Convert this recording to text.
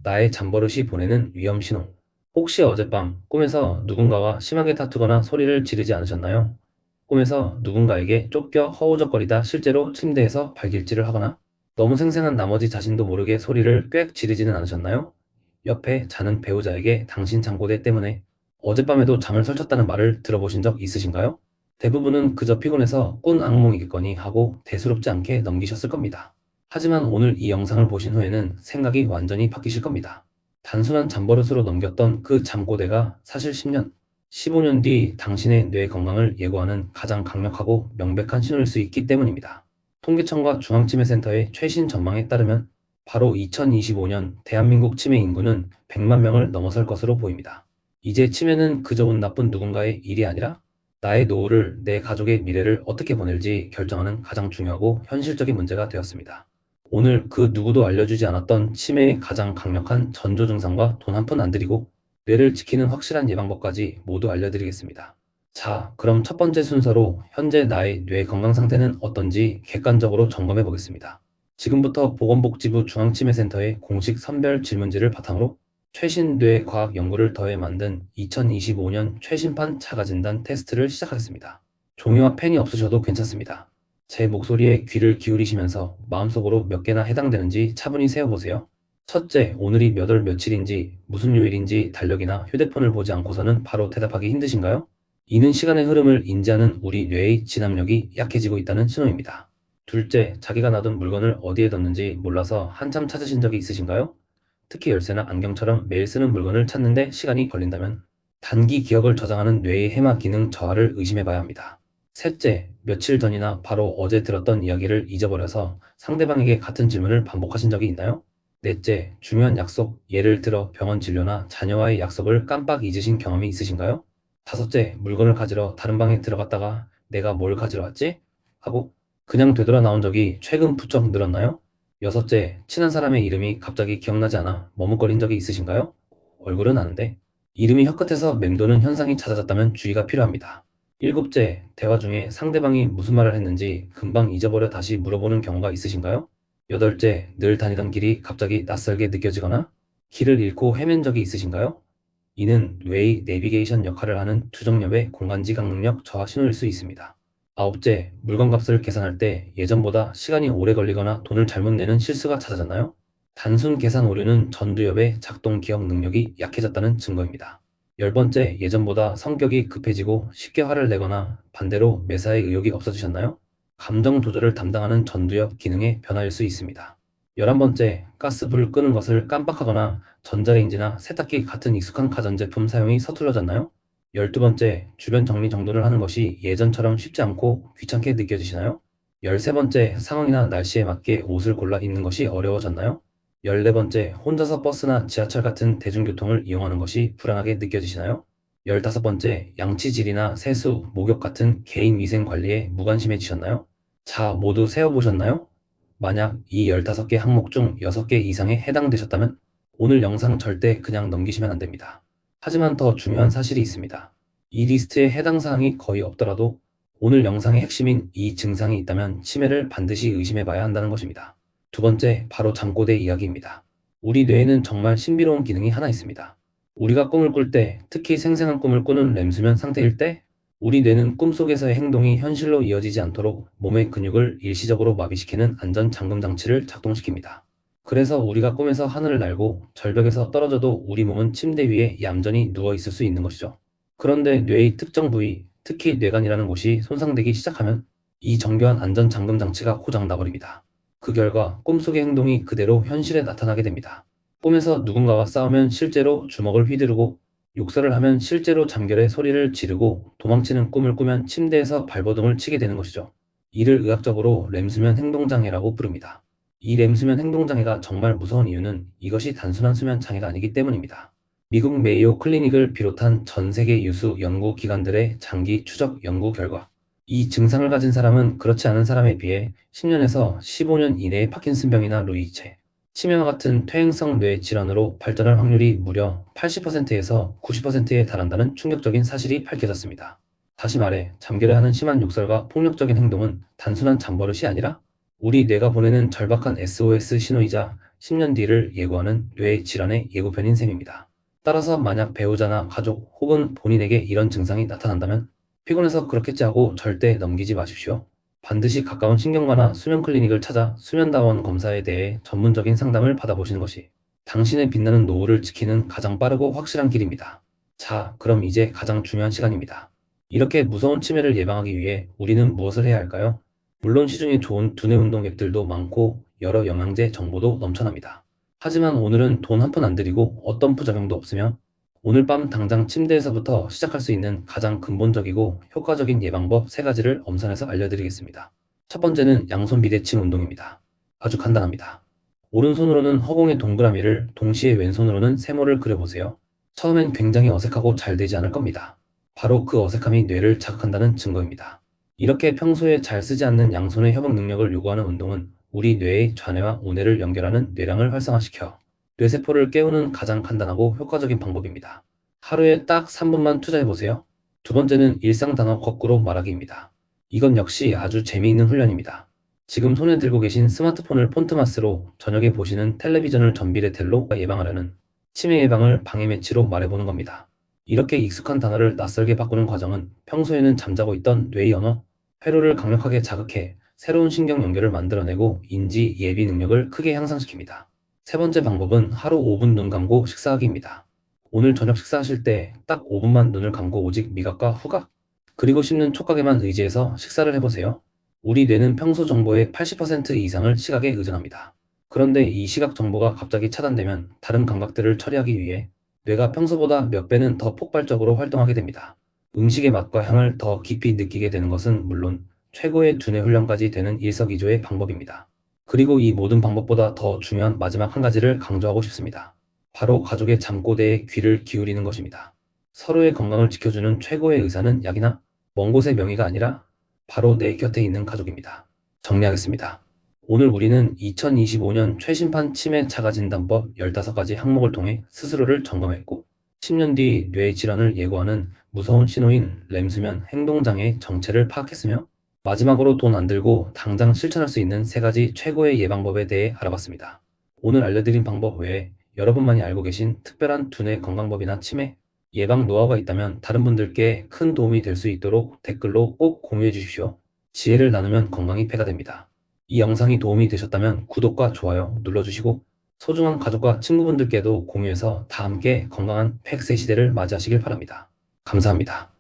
나의 잠버릇이 보내는 위험 신호. 혹시 어젯밤 꿈에서 누군가와 심하게 다투거나 소리를 지르지 않으셨나요? 꿈에서 누군가에게 쫓겨 허우적거리다 실제로 침대에서 발길질을 하거나 너무 생생한 나머지 자신도 모르게 소리를 꽥 지르지는 않으셨나요? 옆에 자는 배우자에게 당신 잠꼬대 때문에 어젯밤에도 잠을 설쳤다는 말을 들어보신 적 있으신가요? 대부분은 그저 피곤해서 꾼 악몽이겠거니 하고 대수롭지 않게 넘기셨을 겁니다. 하지만 오늘 이 영상을 보신 후에는 생각이 완전히 바뀌실 겁니다. 단순한 잠버릇으로 넘겼던 그 잠꼬대가 사실 10년, 15년 뒤 당신의 뇌 건강을 예고하는 가장 강력하고 명백한 신호일 수 있기 때문입니다. 통계청과 중앙치매센터의 최신 전망에 따르면 바로 2025년 대한민국 치매 인구는 100만 명을 넘어설 것으로 보입니다. 이제 치매는 그저 운 나쁜 누군가의 일이 아니라 나의 노후를, 내 가족의 미래를 어떻게 보낼지 결정하는 가장 중요하고 현실적인 문제가 되었습니다. 오늘 그 누구도 알려주지 않았던 치매의 가장 강력한 전조 증상과 돈 한 푼 안 들이고 뇌를 지키는 확실한 예방법까지 모두 알려드리겠습니다. 자, 그럼 첫 번째 순서로 현재 나의 뇌 건강 상태는 어떤지 객관적으로 점검해 보겠습니다. 지금부터 보건복지부 중앙치매센터의 공식 선별 질문지를 바탕으로 최신 뇌 과학 연구를 더해 만든 2025년 최신판 자가진단 테스트를 시작하겠습니다. 종이와 펜이 없으셔도 괜찮습니다. 제 목소리에 귀를 기울이시면서 마음속으로 몇 개나 해당되는지 차분히 세어보세요. 첫째, 오늘이 몇 월 며칠인지, 무슨 요일인지 달력이나 휴대폰을 보지 않고서는 바로 대답하기 힘드신가요? 이는 시간의 흐름을 인지하는 우리 뇌의 진압력이 약해지고 있다는 신호입니다. 둘째, 자기가 놔둔 물건을 어디에 뒀는지 몰라서 한참 찾으신 적이 있으신가요? 특히 열쇠나 안경처럼 매일 쓰는 물건을 찾는데 시간이 걸린다면 단기 기억을 저장하는 뇌의 해마 기능 저하를 의심해봐야 합니다. 셋째, 며칠 전이나 바로 어제 들었던 이야기를 잊어버려서 상대방에게 같은 질문을 반복하신 적이 있나요? 넷째, 중요한 약속, 예를 들어 병원 진료나 자녀와의 약속을 깜빡 잊으신 경험이 있으신가요? 다섯째, 물건을 가지러 다른 방에 들어갔다가 내가 뭘 가지러 왔지? 하고 그냥 되돌아 나온 적이 최근 부쩍 늘었나요? 여섯째, 친한 사람의 이름이 갑자기 기억나지 않아 머뭇거린 적이 있으신가요? 얼굴은 아는데 이름이 혀끝에서 맴도는 현상이 잦아졌다면 주의가 필요합니다. 일곱째, 대화 중에 상대방이 무슨 말을 했는지 금방 잊어버려 다시 물어보는 경우가 있으신가요? 여덟째, 늘 다니던 길이 갑자기 낯설게 느껴지거나 길을 잃고 헤맨 적이 있으신가요? 이는 뇌의 내비게이션 역할을 하는 주정엽의 공간지각 능력 저하 신호일 수 있습니다. 아홉째, 물건값을 계산할 때 예전보다 시간이 오래 걸리거나 돈을 잘못 내는 실수가 잦아졌나요? 단순 계산 오류는 전두엽의 작동 기억 능력이 약해졌다는 증거입니다. 열 번째, 예전보다 성격이 급해지고 쉽게 화를 내거나 반대로 매사에 의욕이 없어지셨나요? 감정 조절을 담당하는 전두엽 기능의 변화일 수 있습니다. 11번째, 가스불 끄는 것을 깜빡하거나 전자레인지나 세탁기 같은 익숙한 가전제품 사용이 서툴러졌나요? 12번째, 주변 정리정돈을 하는 것이 예전처럼 쉽지 않고 귀찮게 느껴지시나요? 13번째, 상황이나 날씨에 맞게 옷을 골라 입는 것이 어려워졌나요? 14번째, 혼자서 버스나 지하철 같은 대중교통을 이용하는 것이 불안하게 느껴지시나요? 15번째, 양치질이나 세수, 목욕 같은 개인 위생 관리에 무관심해지셨나요? 자, 모두 세어보셨나요? 만약 이 15개 항목 중 6개 이상에 해당되셨다면 오늘 영상 절대 그냥 넘기시면 안 됩니다. 하지만 더 중요한 사실이 있습니다. 이 리스트에 해당 사항이 거의 없더라도 오늘 영상의 핵심인 이 증상이 있다면 치매를 반드시 의심해 봐야 한다는 것입니다. 두 번째, 바로 잠꼬대 이야기입니다. 우리 뇌에는 정말 신비로운 기능이 하나 있습니다. 우리가 꿈을 꿀 때, 특히 생생한 꿈을 꾸는 렘수면 상태일 때, 우리 뇌는 꿈속에서의 행동이 현실로 이어지지 않도록 몸의 근육을 일시적으로 마비시키는 안전 잠금 장치를 작동시킵니다. 그래서 우리가 꿈에서 하늘을 날고 절벽에서 떨어져도 우리 몸은 침대 위에 얌전히 누워 있을 수 있는 것이죠. 그런데 뇌의 특정 부위, 특히 뇌간이라는 곳이 손상되기 시작하면 이 정교한 안전 잠금 장치가 고장 나버립니다. 그 결과 꿈속의 행동이 그대로 현실에 나타나게 됩니다. 꿈에서 누군가와 싸우면 실제로 주먹을 휘두르고 욕설을 하면 실제로 잠결에 소리를 지르고 도망치는 꿈을 꾸면 침대에서 발버둥을 치게 되는 것이죠. 이를 의학적으로 렘수면 행동장애라고 부릅니다. 이 렘수면 행동장애가 정말 무서운 이유는 이것이 단순한 수면 장애가 아니기 때문입니다. 미국 메이오 클리닉을 비롯한 전 세계 유수 연구기관들의 장기 추적 연구 결과 이 증상을 가진 사람은 그렇지 않은 사람에 비해 10년에서 15년 이내에 파킨슨병이나 루이체, 치매와 같은 퇴행성 뇌 질환으로 발전할 확률이 무려 80%에서 90%에 달한다는 충격적인 사실이 밝혀졌습니다. 다시 말해, 잠결에 하는 심한 욕설과 폭력적인 행동은 단순한 잠버릇이 아니라 우리 뇌가 보내는 절박한 SOS 신호이자 10년 뒤를 예고하는 뇌 질환의 예고편인 셈입니다. 따라서 만약 배우자나 가족 혹은 본인에게 이런 증상이 나타난다면 피곤해서 그렇겠지 하고 절대 넘기지 마십시오. 반드시 가까운 신경과나 수면 클리닉을 찾아 수면다원 검사에 대해 전문적인 상담을 받아보시는 것이 당신의 빛나는 노후를 지키는 가장 빠르고 확실한 길입니다. 자, 그럼 이제 가장 중요한 시간입니다. 이렇게 무서운 치매를 예방하기 위해 우리는 무엇을 해야 할까요? 물론 시중에 좋은 두뇌 운동 앱들도 많고 여러 영양제 정보도 넘쳐납니다. 하지만 오늘은 돈 한 푼 안 들이고 어떤 부작용도 없으며 오늘 밤 당장 침대에서부터 시작할 수 있는 가장 근본적이고 효과적인 예방법 3가지를 엄선해서 알려드리겠습니다. 첫 번째는 양손 비대칭 운동입니다. 아주 간단합니다. 오른손으로는 허공의 동그라미를, 동시에 왼손으로는 세모를 그려보세요. 처음엔 굉장히 어색하고 잘 되지 않을 겁니다. 바로 그 어색함이 뇌를 자극한다는 증거입니다. 이렇게 평소에 잘 쓰지 않는 양손의 협응 능력을 요구하는 운동은 우리 뇌의 좌뇌와 우뇌를 연결하는 뇌랑을 활성화시켜 뇌세포를 깨우는 가장 간단하고 효과적인 방법입니다. 하루에 딱 3분만 투자해보세요. 두 번째는 일상 단어 거꾸로 말하기입니다. 이건 역시 아주 재미있는 훈련입니다. 지금 손에 들고 계신 스마트폰을 폰트마스로 저녁에 보시는 텔레비전을 전비레텔로 예방하려는 치매 예방을 방해매치로 말해보는 겁니다. 이렇게 익숙한 단어를 낯설게 바꾸는 과정은 평소에는 잠자고 있던 뇌의 언어, 회로를 강력하게 자극해 새로운 신경 연결을 만들어내고 인지 예비 능력을 크게 향상시킵니다. 세 번째 방법은 하루 5분 눈 감고 식사하기입니다. 오늘 저녁 식사하실 때 딱 5분만 눈을 감고 오직 미각과 후각, 그리고 씹는 촉각에만 의지해서 식사를 해보세요. 우리 뇌는 평소 정보의 80% 이상을 시각에 의존합니다. 그런데 이 시각 정보가 갑자기 차단되면 다른 감각들을 처리하기 위해 뇌가 평소보다 몇 배는 더 폭발적으로 활동하게 됩니다. 음식의 맛과 향을 더 깊이 느끼게 되는 것은 물론 최고의 두뇌 훈련까지 되는 일석이조의 방법입니다. 그리고 이 모든 방법보다 더 중요한 마지막 한 가지를 강조하고 싶습니다. 바로 가족의 잠꼬대에 귀를 기울이는 것입니다. 서로의 건강을 지켜주는 최고의 의사는 약이나 먼 곳의 명의가 아니라 바로 내 곁에 있는 가족입니다. 정리하겠습니다. 오늘 우리는 2025년 최신판 치매 자가진단법 15가지 항목을 통해 스스로를 점검했고 10년 뒤 뇌 질환을 예고하는 무서운 신호인 렘수면 행동장애의 정체를 파악했으며 마지막으로 돈 안 들고 당장 실천할 수 있는 3가지 최고의 예방법에 대해 알아봤습니다. 오늘 알려드린 방법 외에 여러분만이 알고 계신 특별한 두뇌 건강법이나 치매 예방 노하우가 있다면 다른 분들께 큰 도움이 될 수 있도록 댓글로 꼭 공유해 주십시오. 지혜를 나누면 건강이 배가 됩니다. 이 영상이 도움이 되셨다면 구독과 좋아요 눌러주시고 소중한 가족과 친구분들께도 공유해서 다 함께 건강한 100세 시대를 맞이하시길 바랍니다. 감사합니다.